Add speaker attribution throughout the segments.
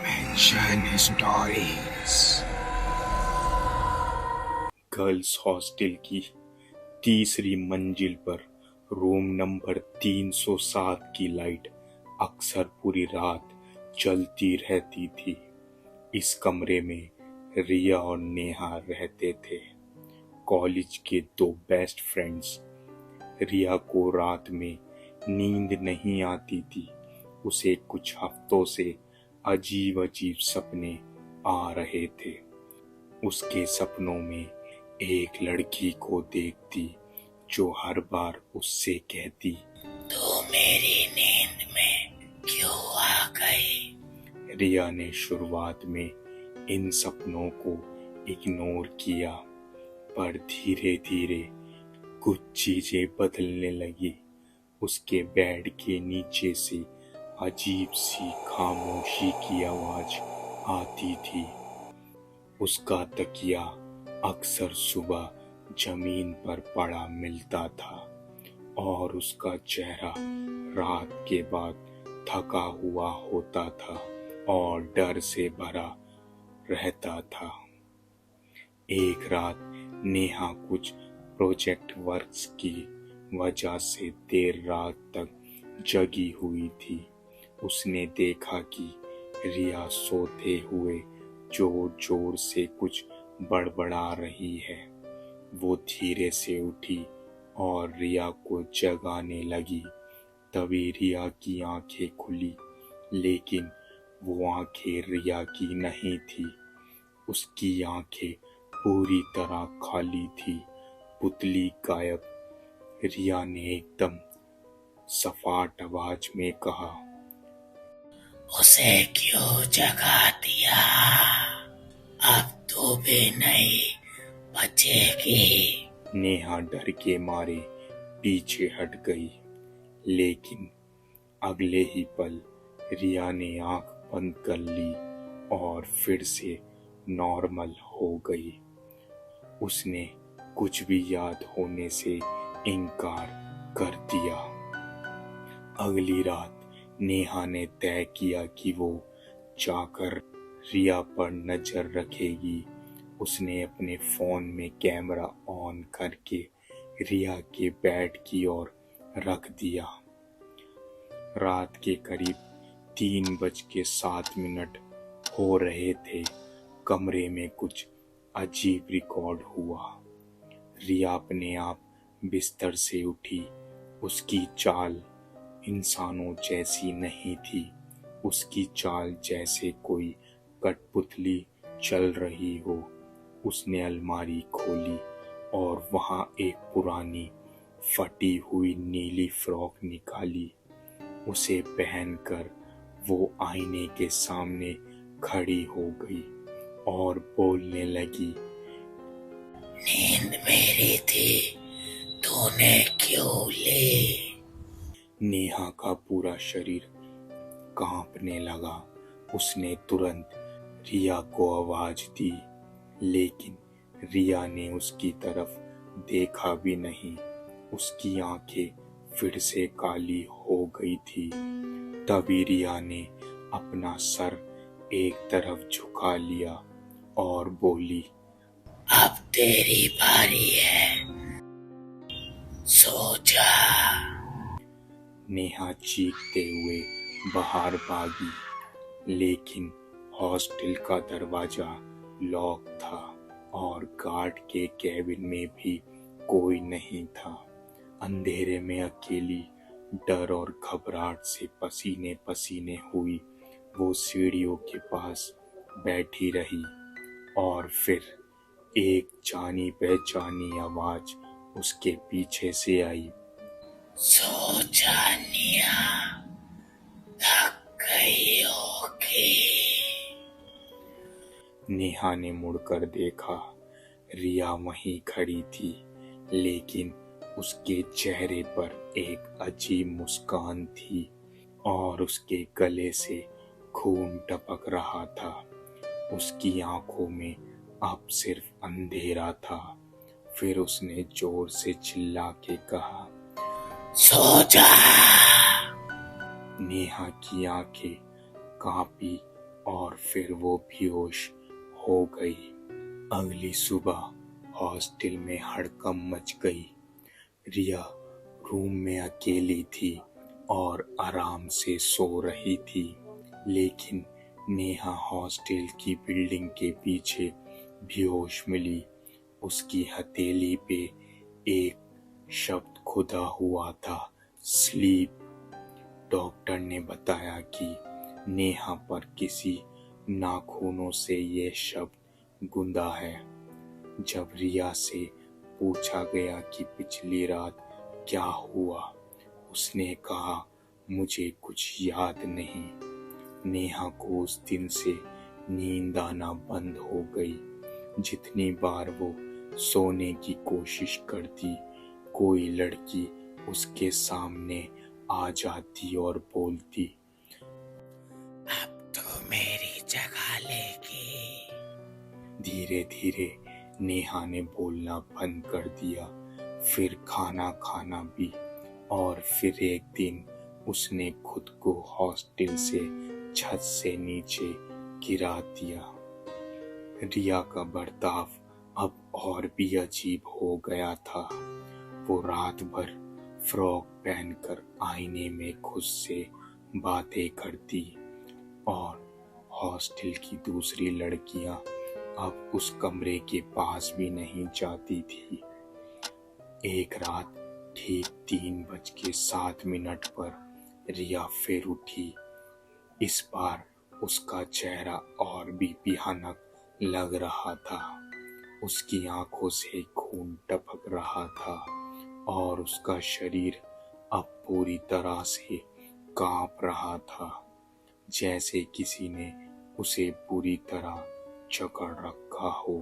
Speaker 1: Mention stories.
Speaker 2: Girls hostel की तीसरी मंजिल पर रूम नंबर 307 की लाइट अक्सर पूरी रात जलती रहती थी। इस कमरे में रिया और नेहा रहते थे, कॉलेज के दो बेस्ट फ्रेंड्स। रिया को रात में नींद नहीं आती थी। उसे कुछ हफ्तों से अजीब अजीब सपने आ रहे थे। उसके सपनों में एक लड़की को देखती जो हर बार उससे कहती,
Speaker 1: तू मेरी नींद में क्यों आ गई?
Speaker 2: रिया ने शुरुआत में इन सपनों को इग्नोर किया, पर धीरे धीरे कुछ चीजें बदलने लगी। उसके बेड के नीचे से अजीब सी खामोशी की आवाज आती थी। उसका तकिया अक्सर सुबह जमीन पर पड़ा मिलता था और उसका चेहरा रात के बाद थका हुआ होता था और डर से भरा रहता था। एक रात नेहा कुछ प्रोजेक्ट वर्क्स की वजह से देर रात तक जगी हुई थी। उसने देखा कि रिया सोते हुए जोर जोर से कुछ बड़बड़ा रही है। वो धीरे से उठी और रिया को जगाने लगी। तभी रिया की आंखें खुली, लेकिन वो आंखें रिया की नहीं थी। उसकी आंखें पूरी तरह खाली थी, पुतली गायब। रिया ने एकदम सपाट आवाज में कहा,
Speaker 1: उसे क्यों जगा दिया? अब तू भी नहीं बचेगी।
Speaker 2: नेहा डर के मारे पीछे हट गई, लेकिन अगले ही पल रिया ने आंख बंद कर ली और फिर से नॉर्मल हो गई। उसने कुछ भी याद होने से इनकार कर दिया। अगली रात नेहा ने तय किया कि वो जाकर रिया पर नजर रखेगी। उसने अपने फोन में कैमरा ऑन करके रिया के बेड की ओर रख दिया। रात के करीब 3:07 हो रहे थे। कमरे में कुछ अजीब रिकॉर्ड हुआ। रिया अपने आप बिस्तर से उठी। उसकी चाल इंसानों जैसी नहीं थी। उसकी चाल जैसे कोई कठपुतली चल रही हो। उसने अलमारी खोली और वहां एक पुरानी फटी हुई नीली फ्रॉक निकाली। उसे पहनकर वो आईने के सामने खड़ी हो गई और बोलने लगी,
Speaker 1: नींद मेरी थी, तूने क्यों ली?
Speaker 2: नेहा का पूरा शरीर कांपने लगा। उसने तुरंत रिया को आवाज दी, लेकिन रिया ने उसकी तरफ देखा भी नहीं। उसकी आंखें फिर से काली हो गई थी। तभी रिया ने अपना सर एक तरफ झुका लिया और बोली,
Speaker 1: अब तेरी बारी है, सो जा।
Speaker 2: नेहा चीखते हुए बाहर भागी, लेकिन हॉस्टल का दरवाजा लॉक था और गार्ड के कैबिन में भी कोई नहीं था। अंधेरे में अकेली, डर और घबराहट से पसीने पसीने हुई, वो सीढ़ियों के पास बैठी रही और फिर एक जानी पहचानी आवाज उसके पीछे से आई,
Speaker 1: सो जा निया, थक गई होगी।
Speaker 2: नेहा ने मुड़कर देखा। रिया वहीं खड़ी थी, लेकिन उसके चेहरे पर एक अजीब मुस्कान थी और उसके गले से खून टपक रहा था। उसकी आंखों में अब सिर्फ अंधेरा था। फिर उसने जोर से चिल्ला के कहा,
Speaker 1: सो जा।
Speaker 2: नेहा की आंखें कांपी और फिर वो बेहोश हो गई। अगली सुबह हॉस्टल में हड़कंप मच गई। रिया रूम में अकेली थी और आराम से सो रही थी, लेकिन नेहा हॉस्टल की बिल्डिंग के पीछे बेहोश मिली। उसकी हथेली पे एक शब्द खुदा हुआ था, स्लीप। डॉक्टर ने बताया कि नेहा पर किसी नाखूनों से ये शब्द गुंदा है। जब रिया से पूछा गया कि पिछली रात क्या हुआ, उसने कहा, मुझे कुछ याद नहीं। नेहा को उस दिन से नींद आना बंद हो गई। जितनी बार वो सोने की कोशिश करती, कोई लड़की उसके सामने आ जाती और बोलती,
Speaker 1: अब तो मेरी जगह लेगी।
Speaker 2: धीरे धीरे नेहा ने बोलना बंद कर दिया, फिर खाना खाना भी, और फिर एक दिन उसने खुद को हॉस्टल से छत से नीचे गिरा दिया। रिया का बर्ताव अब और भी अजीब हो गया था। वो रात भर फ्रॉक पहनकर आईने में खुद से बातें करती और हॉस्टल की दूसरी लड़कियां अब उस कमरे के पास भी नहीं जाती थी। एक रात ठीक 3:07 पर रिया फिर उठी। इस बार उसका चेहरा और भी भयानक लग रहा था। उसकी आंखों से खून टपक रहा था और उसका शरीर अब पूरी तरह से कांप रहा था, जैसे किसी ने उसे पूरी तरह जकड़ रखा हो।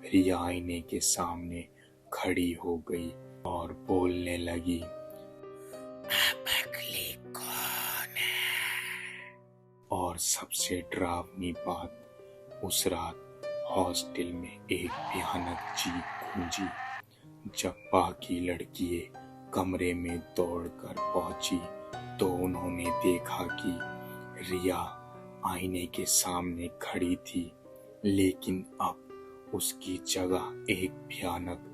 Speaker 2: रिया आईने के सामने खड़ी हो गई और बोलने लगी,
Speaker 1: अब अगली कौन है?
Speaker 2: और सबसे डरावनी बात, उस रात हॉस्टल में एक भयानक चीख गूंजी। जब बाकी लड़कियां कमरे में दौड़कर पहुंची तो उन्होंने देखा कि रिया आईने के सामने खड़ी थी, लेकिन अब उसकी जगह एक भयानक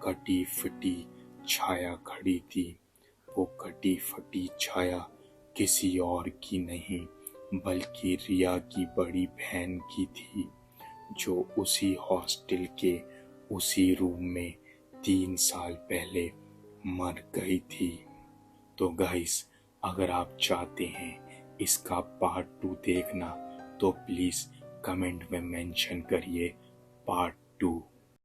Speaker 2: कटी फटी छाया खड़ी थी। वो कटी फटी छाया किसी और की नहीं बल्कि रिया की बड़ी बहन की थी, जो उसी हॉस्टल के उसी रूम में 3 साल पहले मर गई थी। तो गाइस, अगर आप चाहते हैं इसका पार्ट 2 देखना तो प्लीज कमेंट में मेंशन करिए पार्ट 2।